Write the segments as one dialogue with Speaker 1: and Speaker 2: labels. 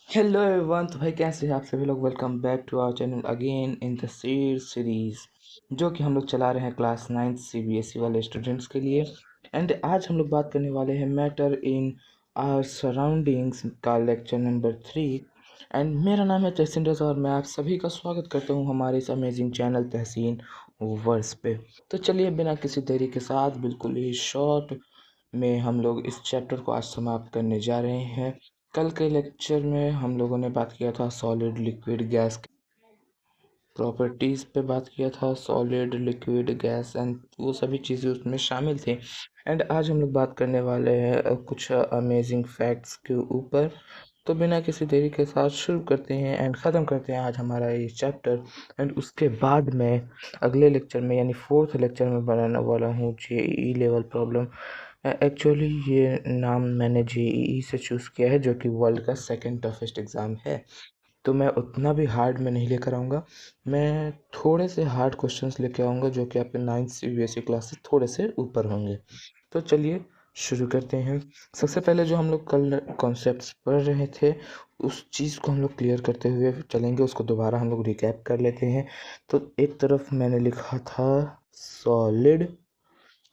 Speaker 1: Hello everyone. तो भाई कैसे हैं आप सभी लोग। Welcome back to our channel again in the series जो कि हम लोग चला रहे हैं क्लास 9 सीबीएसई वाले स्टूडेंट्स के लिए। एंड आज हम लोग बात करने वाले हैं मैटर इन आवर सराउंडिंग्स का लेक्चर नंबर 3। एंड मेरा नाम है तहसीन रज़ा और मैं आप सभी का स्वागत करता हूं हमारे इस अमेजिंग चैनल तहसीन वर्स पे। तो चलिए बिना किसी देरी के साथ बिल्कुल ही शॉर्ट में हम लोग इस चैप्टर को आज समाप्त करने जा रहे हैं। कल के लेक्चर में हम लोगों ने बात किया था सॉलिड लिक्विड गैस प्रॉपर्टीज़ पे बात किया था। सॉलिड लिक्विड गैस एंड वो सभी चीज़ें उसमें शामिल थी। एंड आज हम लोग बात करने वाले हैं कुछ अमेजिंग फैक्ट्स के ऊपर। तो बिना किसी देरी के साथ शुरू करते हैं एंड ख़त्म करते हैं आज हमारा ये चैप्टर। एंड उसके बाद मैं अगले लेक्चर में यानी फोर्थ लेक्चर में बनाने वाला हूँ जेईई लेवल प्रॉब्लम। एक्चुअली ये नाम मैंने जेईई से चूज़ किया है जो कि वर्ल्ड का सेकंड टफेस्ट एग्ज़ाम है। तो मैं उतना भी हार्ड में नहीं लेकर आऊँगा। मैं थोड़े से हार्ड क्वेश्चंस लेके आऊँगा जो कि आपके 9th सीबीएसई क्लास से थोड़े से ऊपर होंगे। तो चलिए शुरू करते हैं। सबसे पहले जो हम लोग कल कॉन्सेप्ट्स पढ़ रहे थे उस चीज़ को हम लोग क्लियर करते हुए चलेंगे। उसको दोबारा हम लोग रिकैप कर लेते हैं। तो एक तरफ मैंने लिखा था सॉलिड,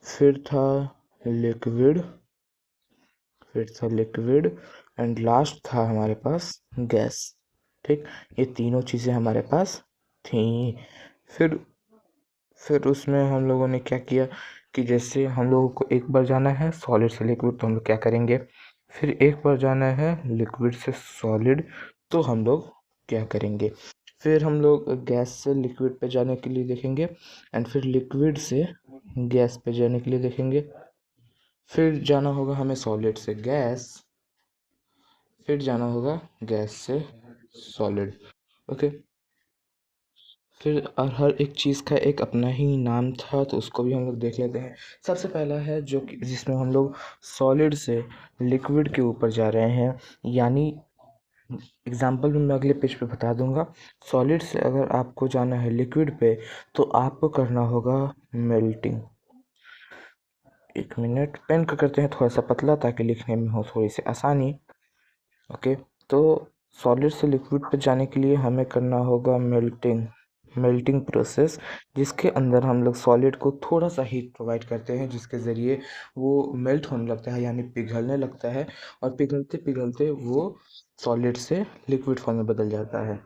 Speaker 1: फिर था लिक्विड, एंड लास्ट था हमारे पास गैस। ठीक, ये तीनों चीज़ें हमारे पास थी। फिर फिर उसमें हम लोगों ने क्या किया कि जैसे हम लोगों को एक बार जाना है सॉलिड से लिक्विड तो हम लोग क्या करेंगे, फिर एक बार जाना है लिक्विड से सॉलिड तो हम लोग क्या करेंगे, फिर हम लोग गैस से लिक्विड पे जाने के लिए देखेंगे एंड फिर लिक्विड से गैस पे जाने के लिए देखेंगे। फिर जाना होगा हमें सॉलिड से गैस, फिर जाना होगा गैस से सॉलिड। ओके। फिर और हर एक चीज़ का एक अपना ही नाम था तो उसको भी हम लोग देख लेते हैं। सबसे पहला है जो कि जिसमें हम लोग सॉलिड से लिक्विड के ऊपर जा रहे हैं, यानी एग्जाम्पल भी मैं अगले पेज पे बता दूंगा। सॉलिड से अगर आपको जाना है लिक्विड पे तो आपको करना होगा मेल्टिंग। एक मिनट, पेन का करते हैं थोड़ा सा पतला ताकि लिखने में हो थोड़ी सी आसानी। ओके। तो सॉलिड से लिक्विड पे जाने के लिए हमें करना होगा मेल्टिंग प्रोसेस, जिसके अंदर हम लोग सॉलिड को थोड़ा सा हीट प्रोवाइड करते हैं जिसके ज़रिए वो मेल्ट होने लगता है यानी पिघलने लगता है। और पिघलते पिघलते वो सॉलिड से लिक्विड फॉर्म में बदल जाता है।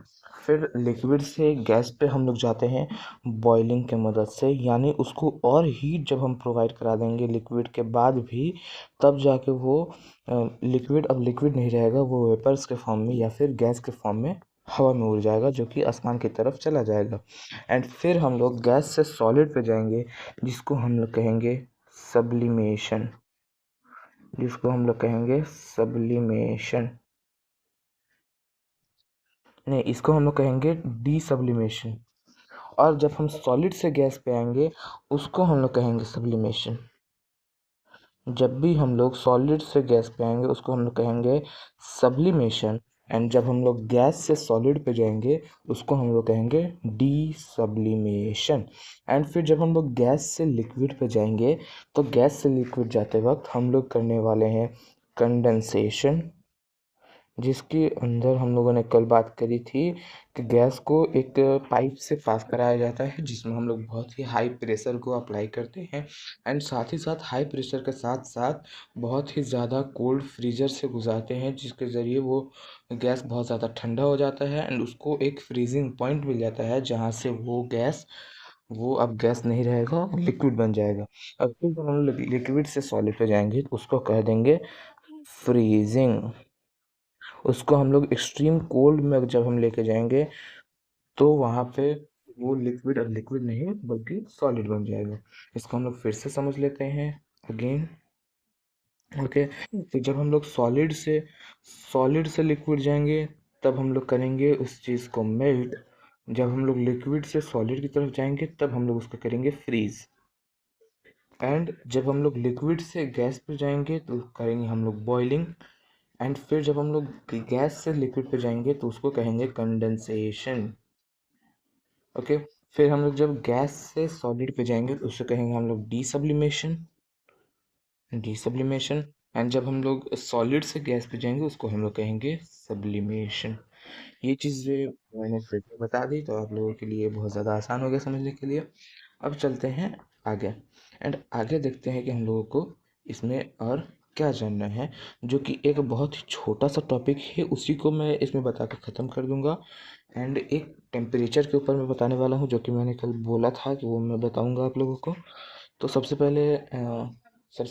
Speaker 1: फिर लिक्विड से गैस पे हम लोग जाते हैं बॉइलिंग के मदद से, यानी उसको और हीट जब हम प्रोवाइड करा देंगे लिक्विड के बाद भी तब जाके वो लिक्विड अब लिक्विड नहीं रहेगा, वो वेपर्स के फॉर्म में या फिर गैस के फॉर्म में हवा में उड़ जाएगा जो कि आसमान की तरफ चला जाएगा। एंड फिर हम लोग गैस से सॉलिड पे जाएंगे जिसको हम लोग कहेंगे सब्लिमेशन, नहीं, इसको हम लोग कहेंगे डी सब्लिमेशन। और जब हम सॉलिड से गैस पे आएंगे उसको हम लोग कहेंगे सब्लिमेशन। जब भी हम लोग सॉलिड से गैस पे आएंगे उसको हम लोग कहेंगे सब्लिमेशन। एंड जब हम लोग गैस से सॉलिड पे जाएंगे उसको हम लोग कहेंगे डी सब्लिमेशन। एंड फिर जब हम लोग गैस से लिक्विड पे जाएंगे तो गैस से लिक्विड जाते वक्त हम लोग करने वाले हैं कंडेंसेशन, जिसके अंदर हम लोगों ने कल बात करी थी कि गैस को एक पाइप से पास कराया जाता है जिसमें हम लोग बहुत ही हाई प्रेशर को अप्लाई करते हैं। एंड साथ ही साथ हाई प्रेशर के साथ साथ बहुत ही ज़्यादा कोल्ड फ्रीजर से गुजारते हैं जिसके ज़रिए वो गैस बहुत ज़्यादा ठंडा हो जाता है एंड उसको एक फ्रीजिंग पॉइंट मिल जाता है जहाँ से वो अब गैस नहीं रहेगा, लिक्विड बन जाएगा। अब फिर जब हम लिक्विड से सॉलिड पे जाएंगे तो उसको कह देंगे फ्रीजिंग। उसको हम लोग एक्सट्रीम कोल्ड में जब हम लेके जाएंगे तो वहाँ पे वो लिक्विड अब लिक्विड नहीं बल्कि सॉलिड बन जाएगा। इसको हम लोग फिर से समझ लेते हैं अगेन। ओके। तो जब हम लोग सॉलिड से लिक्विड जाएंगे तब हम लोग करेंगे उस चीज़ को मेल्ट। जब हम लोग लिक्विड से सॉलिड की तरफ जाएंगे तब हम लोग उसको करेंगे फ्रीज। एंड जब हम लोग लिक्विड से गैस पे जाएंगे तो करेंगे हम लोग बॉइलिंग। एंड फिर जब हम लोग गैस से लिक्विड पे जाएंगे तो उसको कहेंगे कंडेंसेशन। ओके। फिर हम लोग जब गैस से सॉलिड पे जाएंगे तो उसको कहेंगे हम लोग डी सब्लिमेशन। एंड जब हम लोग सॉलिड से गैस पे जाएंगे उसको हम लोग कहेंगे सब्लिमेशन। ये चीज़ें मैंने फिर से बता दी तो आप लोगों के लिए बहुत ज़्यादा आसान हो गया समझने के लिए। अब चलते हैं आगे एंड आगे देखते हैं कि हम लोगों को इसमें और क्या जानना है, जो कि एक बहुत ही छोटा सा टॉपिक है, उसी को मैं इसमें बता कर ख़त्म कर दूंगा। एंड एक टेम्परेचर के ऊपर मैं बताने वाला हूँ, जो कि मैंने कल बोला था कि वो मैं बताऊंगा आप लोगों को। तो सबसे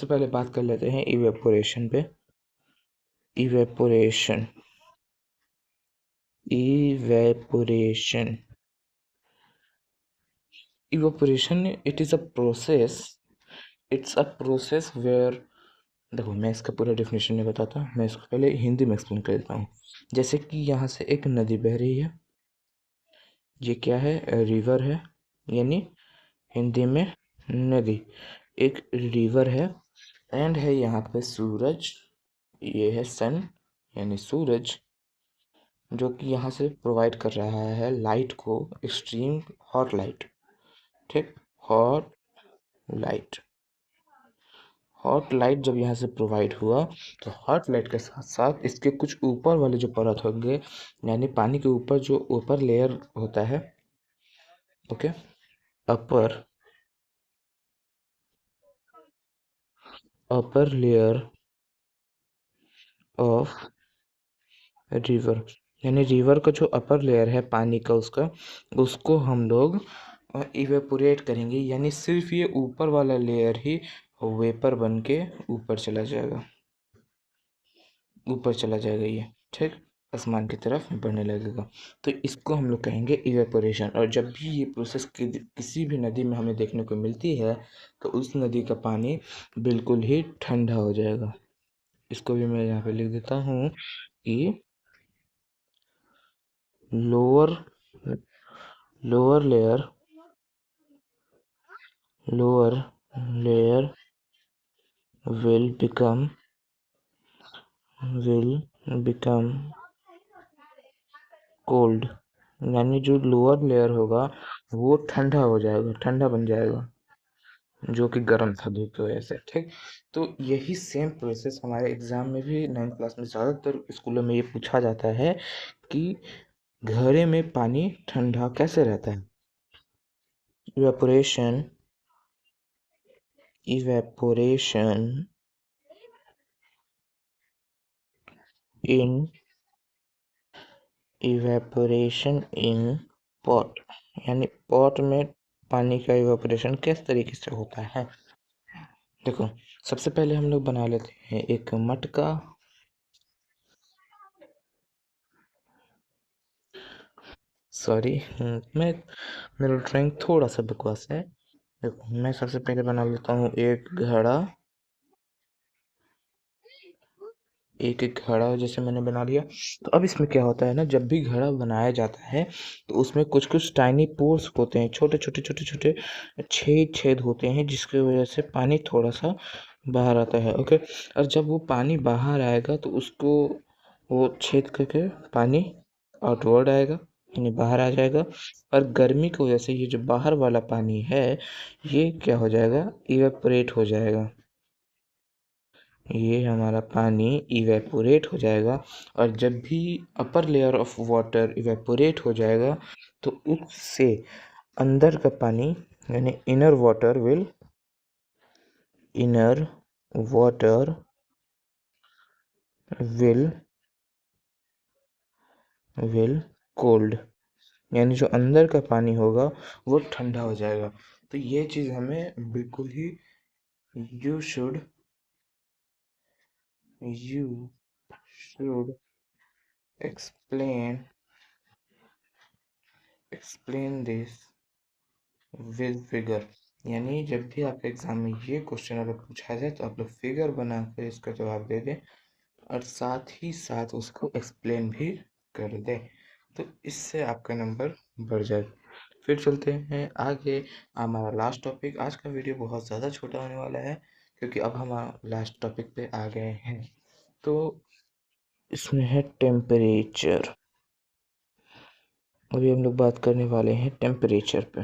Speaker 1: पहले बात कर लेते हैं इवेपोरेशन पे। Evaporation evaporation evaporation it is a process it's a process where, देखो मैं इसका पूरा डेफिनेशन नहीं बताता, मैं इसको पहले हिंदी में एक्सप्लेन कर देता हूँ। जैसे कि यहाँ से एक नदी बह रही है, ये क्या है, रिवर है, यानी हिंदी में नदी। एक रिवर है एंड है यहाँ पे सूरज, ये है सन यानी सूरज, जो कि यहाँ से प्रोवाइड कर रहा है लाइट को, एक्सट्रीम हॉट लाइट। ठीक, हॉट लाइट। हॉट लाइट जब यहाँ से प्रोवाइड हुआ तो हॉट लाइट के साथ साथ इसके कुछ ऊपर वाले जो परत होंगे, यानी पानी के ऊपर जो ऊपर लेयर होता है, okay, upper upper layer of river, यानी रिवर का जो अपर लेयर है पानी का, उसको हम लोग इवेपोरेट करेंगे, यानी सिर्फ ये ऊपर वाला लेयर ही वेपर बन के ऊपर चला जाएगा ये, ठीक, आसमान की तरफ बढ़ने लगेगा। तो इसको हम लोग कहेंगे इवेपोरेशन। और जब भी ये प्रोसेस किसी भी नदी में हमें देखने को मिलती है तो उस नदी का पानी बिल्कुल ही ठंडा हो जाएगा। इसको भी मैं यहाँ पे लिख देता हूँ कि lower lower layer lower layer will become cold, यानी जो लोअर लेयर होगा वो ठंडा हो जाएगा, ठंडा बन जाएगा, जो कि गर्म था धूप की वजह से। ठीक, तो यही सेम प्रोसेस हमारे एग्जाम में भी 9th क्लास में ज़्यादातर स्कूलों में ये पूछा जाता है कि घड़े में पानी ठंडा कैसे रहता है। इवेपोरेशन इवेपोरेशन इन इवेपोरेशन इन पॉट, यानी पॉट में पानी का इवेपोरेशन किस तरीके से होता है। देखो, सबसे पहले हम लोग बना लेते हैं एक मटका। सॉरी, मैं मेरा ड्राइंग थोड़ा सा बकवास है। देखो, मैं सबसे पहले बना लेता हूँ एक एक घड़ा जैसे मैंने बना लिया। तो अब इसमें क्या होता है ना, जब भी घड़ा बनाया जाता है तो उसमें कुछ कुछ टाइनी पोर्स होते हैं, छोटे छोटे छोटे छोटे छेद छेद होते हैं, जिसकी वजह से पानी थोड़ा सा बाहर आता है, ओके। और जब वो पानी बाहर आएगा तो उसको वो छेद करके पानी आउटवर्ड आएगा, यानी बाहर आ जाएगा। और गर्मी की वजह से ये जो बाहर वाला पानी है ये क्या हो जाएगा, इवेपोरेट हो जाएगा। ये हमारा पानी इवेपोरेट हो जाएगा। और जब भी upper layer of water evaporate हो जाएगा तो उससे अंदर का पानी, यानी inner water will will cold, यानी जो अंदर का पानी होगा वो ठंडा हो जाएगा। तो ये चीज़ हमें बिल्कुल ही you should you should explain explain this with figure, यानी जब भी आपके एग्जाम में ये क्वेश्चन अगर पूछा जाए तो आप लोग फिगर बना कर इसका जवाब दे दें और साथ ही साथ उसको एक्सप्लेन भी कर दें, तो इससे आपका नंबर बढ़ जाए। फिर चलते हैं आगे, हमारा लास्ट टॉपिक। आज का वीडियो बहुत ज़्यादा छोटा होने वाला है क्योंकि अब हम लास्ट टॉपिक पे आ गए हैं। तो इसमें है टेम्परेचर। अभी हम लोग बात करने वाले हैं टेम्परेचर पे।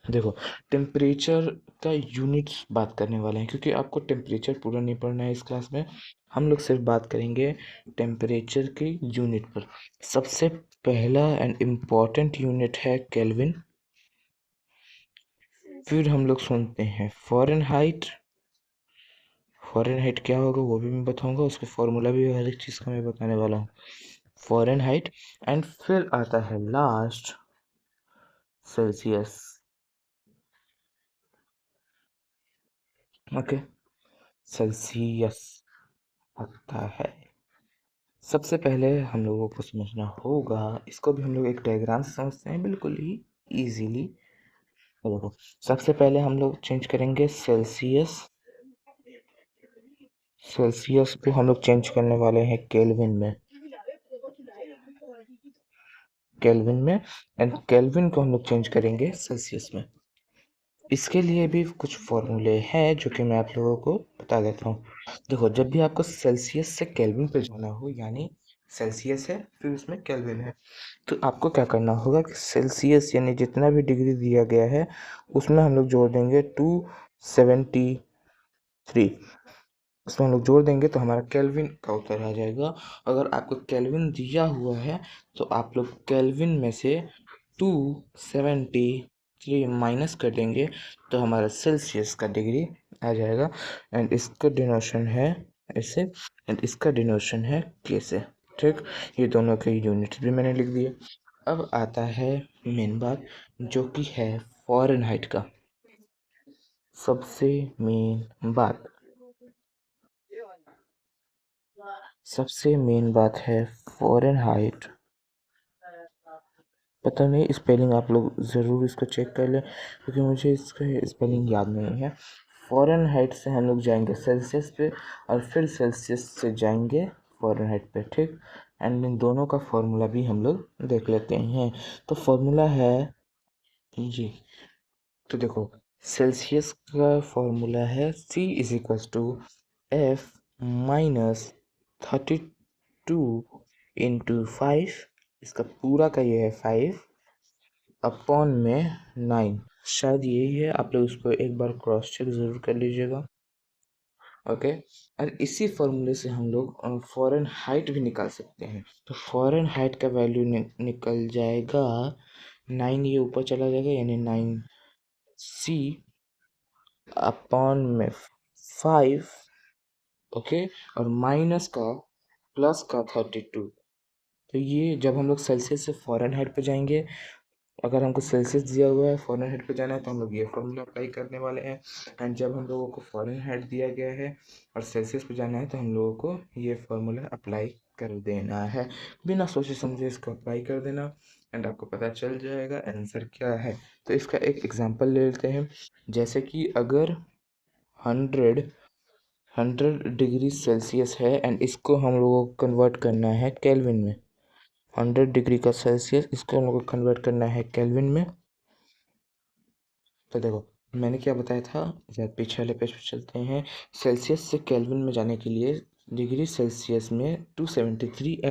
Speaker 1: देखो, टेम्परेचर का यूनिट्स बात करने वाले हैं, क्योंकि आपको टेम्परेचर पूरा नहीं पढ़ना है इस क्लास में। हम लोग सिर्फ बात करेंगे टेम्परेचर की यूनिट पर। सबसे पहला एंड इम्पॉर्टेंट यूनिट है केल्विन। फिर हम लोग सुनते हैं फ़ारेनहाइट। फ़ारेनहाइट क्या होगा वो भी मैं बताऊंगा, उसका फॉर्मूला भी हर एक चीज़ का मैं बताने वाला हूँ। फ़ारेनहाइट। एंड फिर आता है लास्ट सेल्सियस। ओके, सेल्सियस आता है। सबसे पहले हम लोगों को समझना होगा, इसको भी हम लोग एक डायग्राम से समझते हैं बिल्कुल ही इजीली। देखो, सबसे पहले हम लोग चेंज करेंगे सेल्सियस। सेल्सियस को हम लोग चेंज करने वाले हैं केल्विन में। केल्विन में। एंड केल्विन को हम लोग चेंज करेंगे सेल्सियस में। इसके लिए भी कुछ फॉर्मूले हैं जो कि मैं आप लोगों को बता देता हूँ। देखो, जब भी आपको सेल्सियस से केल्विन पे जाना हो, यानी सेल्सियस है फिर उसमें केल्विन है, तो आपको क्या करना होगा कि सेल्सियस यानी जितना भी डिग्री दिया गया है उसमें हम लोग जोड़ देंगे 273। उसमें हम लोग जोड़ देंगे तो हमारा केल्विन का उत्तर आ जाएगा। अगर आपको केल्विन दिया हुआ है तो आप लोग केल्विन में से 273 माइनस कर देंगे तो हमारा सेल्सियस का डिग्री आ जाएगा। एंड इसका डिनोशन है ऐसे, एंड इसका डिनोशन है के से। ठीक, ये दोनों के यूनिट्स भी मैंने लिख दिए। अब आता है मेन बात, जो कि है फ़ारेनहाइट का। सबसे मेन बात, सबसे मेन बात है फ़ारेनहाइट। पता नहीं स्पेलिंग, आप लोग ज़रूर इसको चेक कर लें क्योंकि मुझे इसका स्पेलिंग याद नहीं है। फ़ारेनहाइट से हम लोग जाएंगे सेल्सियस पे और फिर सेल्सियस से जाएंगे फ़ारेनहाइट पे। ठीक, एंड इन दोनों का फॉर्मूला भी हम लोग देख लेते हैं। तो फॉर्मूला है जी, तो देखो, सेल्सियस का फॉर्मूला है C is equals to F minus 32 into 5। इसका पूरा का ये है 5 अपॉन में 9। शायद यही है, आप लोग उसको एक बार क्रॉस चेक ज़रूर कर लीजिएगा। ओके, और इसी फॉर्मूले से हम लोग फॉरेन हाइट भी निकाल सकते हैं। तो फॉरेन हाइट का वैल्यू निकल जाएगा 9, ये ऊपर चला जाएगा यानी 9C अपॉन में 5। ओके, और माइनस का प्लस का 32। तो ये जब हम लोग सेल्सियस से फ़ारेनहाइट पे जाएंगे, अगर हमको सेल्सियस दिया हुआ है फ़ारेनहाइट पे जाना है तो हम लोग ये फॉर्मूला अप्लाई करने वाले हैं। एंड जब हम लोगों को फ़ारेनहाइट दिया गया है और सेल्सियस पे जाना है तो हम लोगों को ये फॉर्मूला अप्लाई कर देना है। बिना सोचे समझे इसको अप्लाई कर देना एंड आपको पता चल जाएगा आंसर क्या है। तो इसका एक एग्जांपल ले लेते हैं। जैसे कि अगर 100 डिग्री सेल्सियस है एंड इसको हम लोगों को कन्वर्ट करना है केल्विन में। 100 डिग्री का सेल्सियस, इसको हम लोग को कन्वर्ट करना है केल्विन में। तो देखो, मैंने क्या बताया था, या पीछे वाले पेज पे चलते हैं। सेल्सियस से केल्विन में जाने के लिए डिग्री सेल्सियस में 273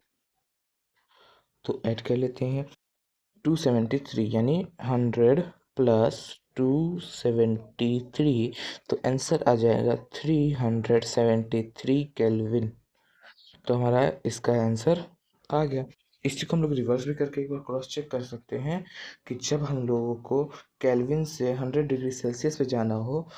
Speaker 1: तो ऐड कर लेते हैं। 273 यानी 100 + 273, तो आंसर आ जाएगा 373 केल्विन। तो हमारा इसका आंसर आ गया। इस चीज़ को हम लोग रिवर्स भी करके एक बार क्रॉस चेक कर सकते हैं कि जब हम लोगों को केल्विन से 100 डिग्री सेल्सियस पे जाना हो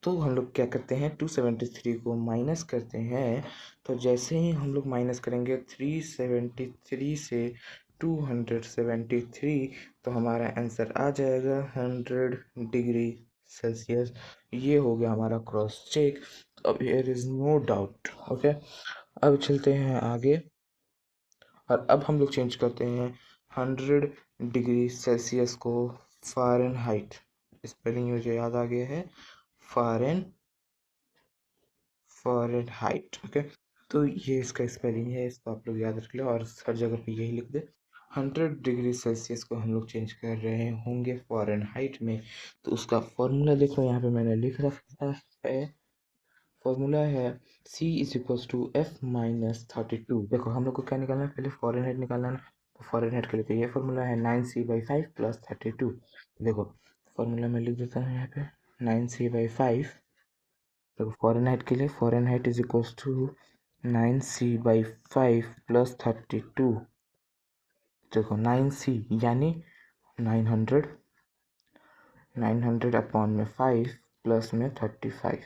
Speaker 1: तो हम लोग क्या करते हैं, 273 को माइनस करते हैं। तो जैसे ही हम लोग माइनस करेंगे 373 से 273, तो हमारा आंसर आ जाएगा 100 डिग्री सेल्सियस। ये हो गया हमारा क्रॉस चेक। अब here is no doubt. Okay, अब चलते हैं आगे और अब हम लोग चेंज करते हैं 100 डिग्री सेल्सियस को फ़ारेनहाइट। स्पेलिंग मुझे याद आ गया है, फ़ारेनहाइट। ओके, तो ये इसका स्पेलिंग है, इसको आप लोग याद रख लो और हर जगह पे यही लिख दे। 100 डिग्री सेल्सियस को हम लोग चेंज कर रहे होंगे फ़ारेनहाइट में। तो उसका फॉर्मूला देखो यहाँ पे मैंने लिख रखा है। फॉर्मूला है C is equals to F minus 32। देखो, हम लोग को क्या निकालना है, पहले फ़ारेनहाइट निकालना है। तो फ़ारेनहाइट के लिए तो ये फॉर्मूला है 9C/5 + 32। देखो, फॉर्मूला में लिख देता हूँ यहाँ पे 9c/5। तो फ़ारेनहाइट के लिए Fahrenheit is equals to 9c/5 plus 32। देखो 9c यानी 900 अपॉन में 5 प्लस में 35।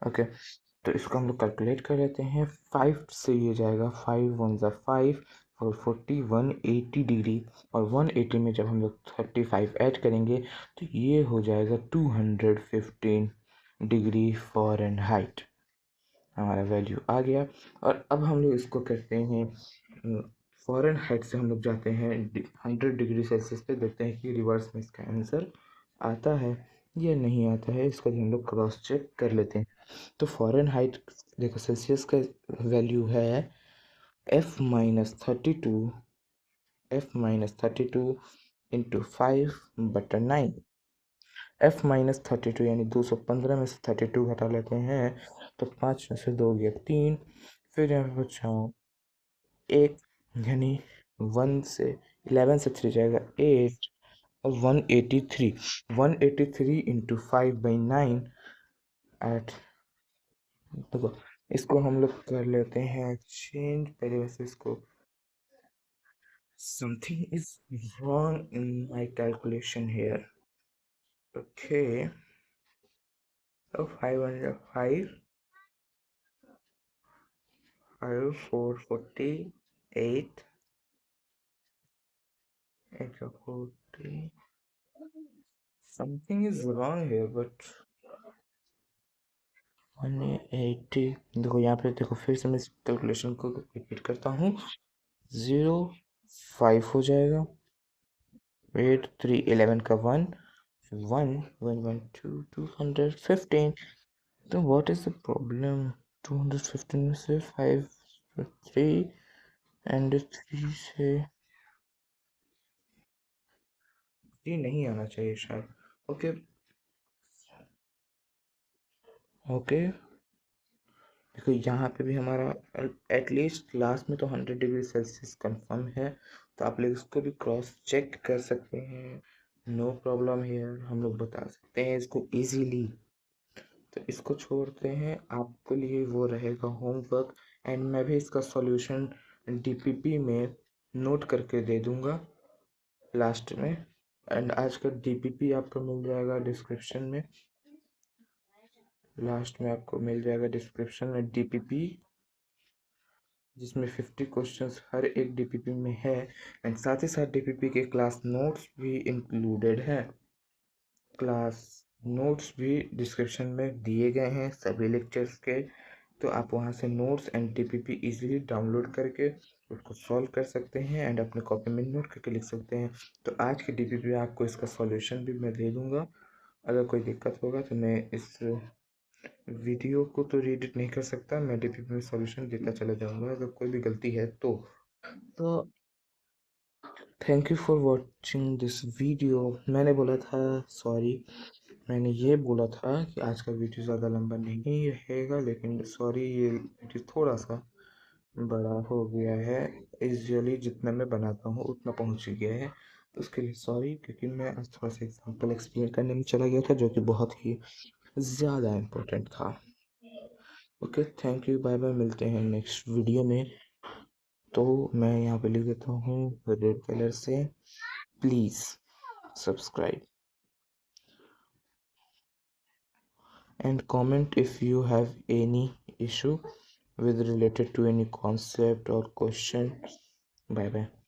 Speaker 1: ओके, तो इसको हम लोग कैलकुलेट कर लेते हैं। 5 से ये जाएगा 5 1 ज़ा 5 और 40 180 डिग्री, और 180 में जब हम लोग 35 ऐड करेंगे तो ये हो जाएगा 215 डिग्री फ़ारेनहाइट। हमारा वैल्यू आ गया। और अब हम लोग इसको करते हैं फ़ारेनहाइट से हम लोग जाते हैं 100 डिग्री सेल्सियस पे, देखते हैं कि रिवर्स में इसका आंसर आता है या नहीं आता है। इसको भी हम लोग क्रॉस चेक कर लेते हैं। तो फ़ारेनहाइट देखो सेल्सियस का वैल्यू है F-32 इंटू 5/9। F-32 यानी 215 में से 32 घटा लेते हैं तो 5 में से 2 गया 3, फिर यहाँ पे बचा 1 यानी 1 से 11 से 3 जाएगा 8, और 183 इंटू 5/9 एट। देखो इसको हम लोग कर लेते हैं चेंज। पहले वैसे इसको something is wrong in my calculation here. Okay, तो 5 448 840। something is wrong here but 180। देखो यहाँ पे देखो फिर से मैं इस कैलकुलेशन को रिपीट करता हूँ। 0 5 हो जाएगा, 8 3 11 का 1 1 1 1 2 215। तो व्हाट इज द प्रॉब्लम? 215 में से 5 3 एंड 3 से 3 नहीं आना चाहिए शायद। ओके ओके, देखो यहाँ पे भी हमारा एटलीस्ट लास्ट में तो 100 डिग्री सेल्सियस कंफर्म है। तो आप लोग इसको भी क्रॉस चेक कर सकते हैं, नो प्रॉब्लम हियर। हम लोग बता सकते हैं इसको इजीली। तो इसको छोड़ते हैं, आपके लिए वो रहेगा होमवर्क, एंड मैं भी इसका सॉल्यूशन डीपीपी में नोट करके दे दूंगा लास्ट में। एंड आज का डीपीपी आपको मिल जाएगा डिस्क्रिप्शन में, लास्ट में आपको मिल जाएगा डिस्क्रिप्शन में डीपीपी, जिसमें 50 क्वेश्चंस हर एक डीपीपी में है। एंड साथ ही साथ डीपीपी के क्लास नोट्स भी इंक्लूडेड हैं। क्लास नोट्स भी डिस्क्रिप्शन में दिए गए हैं सभी लेक्चर्स के। तो आप वहां से notes and DPP easily download करके उसको सॉल्व कर सकते हैं एंड अपने कॉपी में नोट करके लिख सकते हैं। तो आज की डीपीपी में आपको इसका सॉल्यूशन भी मैं दे दूंगा। अगर कोई दिक्कत होगा तो मैं इस वीडियो को तो रीड नहीं कर सकता, मैं डीपीपी में सॉल्यूशन देता चला जाऊंगा अगर कोई भी गलती है तो thank you for watching this video. मैंने बोला था, सॉरी, मैंने ये बोला था कि आज का वीडियो ज़्यादा लंबा नहीं रहेगा, लेकिन सॉरी ये वीडियो थोड़ा सा बड़ा हो गया है। यूजुअली जितना मैं बनाता हूँ उतना पहुँच गया है, तो उसके लिए सॉरी, क्योंकि मैं आज थोड़ा सा एग्जाम्पल एक्सप्लेन करने में चला गया था जो कि बहुत ही ज़्यादा इम्पोर्टेंट था। Okay, thank you, bye bye, मिलते हैं नेक्स्ट वीडियो में। तो मैं यहाँ पे लिख देता हूँ रेड कलर से, please subscribe and comment if you have any issue with related to any concept or question. Bye bye.